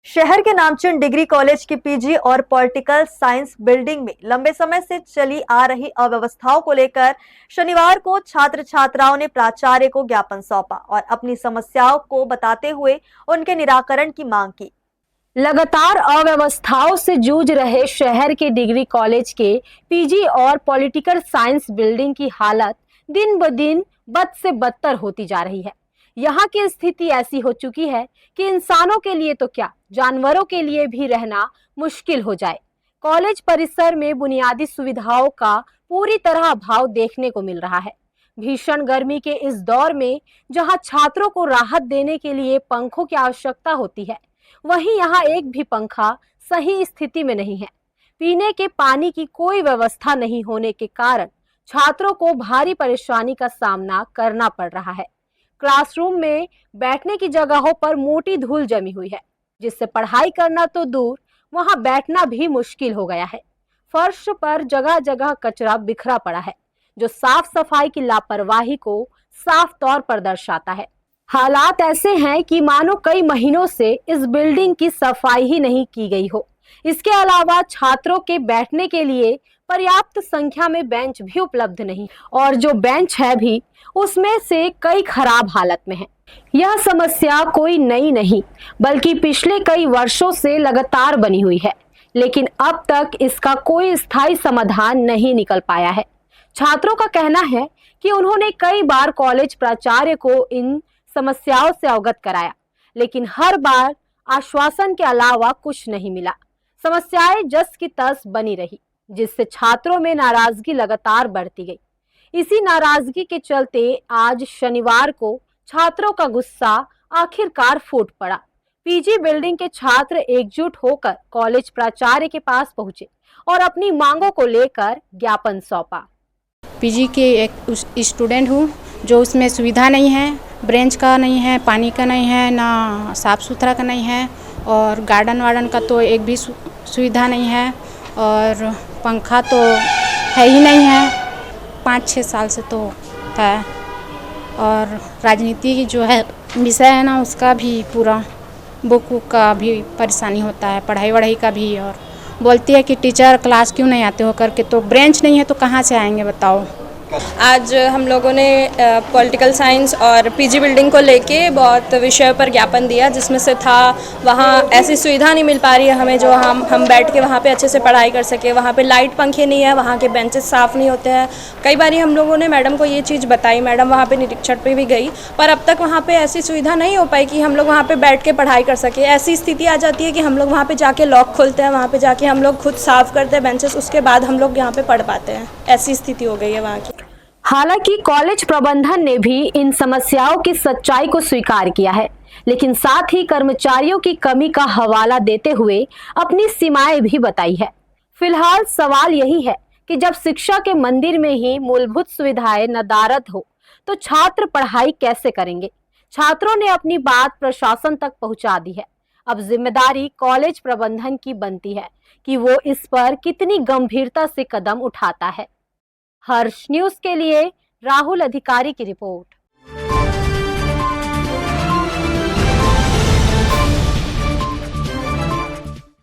शहर के नामचीन डिग्री कॉलेज की पीजी और पॉलिटिकल साइंस बिल्डिंग में लंबे समय से चली आ रही अव्यवस्थाओं को लेकर शनिवार को छात्र छात्राओं ने प्राचार्य को ज्ञापन सौंपा और अपनी समस्याओं को बताते हुए उनके निराकरण की मांग की। लगातार अव्यवस्थाओं से जूझ रहे शहर के डिग्री कॉलेज के पीजी और पॉलिटिकल साइंस बिल्डिंग की हालत दिन ब दिन बद से बदतर होती जा रही है। यहाँ की स्थिति ऐसी हो चुकी है कि इंसानों के लिए तो क्या, जानवरों के लिए भी रहना मुश्किल हो जाए। कॉलेज परिसर में बुनियादी सुविधाओं का पूरी तरह अभाव देखने को मिल रहा है। भीषण गर्मी के इस दौर में जहाँ छात्रों को राहत देने के लिए पंखों की आवश्यकता होती है, वहीं यहाँ एक भी पंखा सही स्थिति में नहीं है। पीने के पानी की कोई व्यवस्था नहीं होने के कारण छात्रों को भारी परेशानी का सामना करना पड़ रहा है। क्लासरूम में बैठने की जगहों पर मोटी धूल जमी हुई है, जिससे पढ़ाई करना तो दूर, वहां बैठना भी मुश्किल हो गया है। फर्श पर जगह जगह कचरा बिखरा पड़ा है, जो साफ सफाई की लापरवाही को साफ तौर पर दर्शाता है। हालात ऐसे हैं कि मानो कई महीनों से इस बिल्डिंग की सफाई ही नहीं की गई हो। इसके अलावा छात्रों के बैठने के लिए पर्याप्त संख्या में बेंच भी उपलब्ध नहीं, और जो बेंच है भी उसमें से कई खराब हालत में है। यह समस्या कोई नई नहीं, बल्कि पिछले कई वर्षों से लगातार बनी हुई है, लेकिन अब तक इसका कोई स्थायी समाधान नहीं निकल पाया है। छात्रों का कहना है कि उन्होंने कई बार कॉलेज प्राचार्य को इन समस्याओं से अवगत कराया, लेकिन हर बार आश्वासन के अलावा कुछ नहीं मिला। समस्याएं जस की तस बनी रही, जिससे छात्रों में नाराजगी लगातार बढ़ती गई। इसी नाराजगी के चलते आज शनिवार को छात्रों का गुस्सा आखिरकार फूट पड़ा। पीजी बिल्डिंग के छात्र एकजुट होकर कॉलेज प्राचार्य के पास पहुंचे और अपनी मांगों को लेकर ज्ञापन सौंपा। पीजी के एक स्टूडेंट हूँ, जो उसमें सुविधा नहीं है, ब्रेंच का नहीं है, पानी का नहीं है, ना साफ़ सुथरा का नहीं है, और गार्डन वार्डन का तो एक भी सुविधा नहीं है, और पंखा तो है ही नहीं है। 5-6 साल से तो है, और राजनीति की जो है विषय है ना, उसका भी पूरा बुक का भी परेशानी होता है, पढ़ाई वढ़ाई का भी। और बोलती है कि टीचर क्लास क्यों नहीं आते हो करके, तो ब्रेंच नहीं है तो कहाँ से आएंगे बताओ। आज हम लोगों ने पॉलिटिकल साइंस और पीजी बिल्डिंग को लेके बहुत विषय पर ज्ञापन दिया, जिसमें से था वहाँ ऐसी सुविधा नहीं मिल पा रही है हमें जो हम बैठ के वहाँ पे अच्छे से पढ़ाई कर सके। वहाँ पे लाइट पंखे नहीं है, वहाँ के बेंचेस साफ़ नहीं होते हैं। कई बार हम लोगों ने मैडम को ये चीज़ बताई, मैडम वहाँ पे निरीक्षण पे भी गई, पर अब तक वहाँ पे ऐसी सुविधा नहीं हो पाई कि हम लोग वहाँ पे बैठ के पढ़ाई कर सके। ऐसी स्थिति आ जाती है कि हम लोग वहाँ पे जाके लॉक खोलते हैं, वहाँ पे जाके हम लोग खुद साफ़ करते हैं बेंचेस, उसके बाद हम लोग यहाँ पे पढ़ पाते हैं। ऐसी स्थिति हो गई है वहाँ की। हालांकि कॉलेज प्रबंधन ने भी इन समस्याओं की सच्चाई को स्वीकार किया है, लेकिन साथ ही कर्मचारियों की कमी का हवाला देते हुए अपनी सीमाएं भी बताई है। फिलहाल सवाल यही है कि जब शिक्षा के मंदिर में ही मूलभूत सुविधाएं नदारद हो, तो छात्र पढ़ाई कैसे करेंगे। छात्रों ने अपनी बात प्रशासन तक पहुंचा दी है। अब जिम्मेदारी कॉलेज प्रबंधन की बनती है कि वो इस पर कितनी गंभीरता से कदम उठाता है। हर्ष न्यूज के लिए राहुल अधिकारी की रिपोर्ट।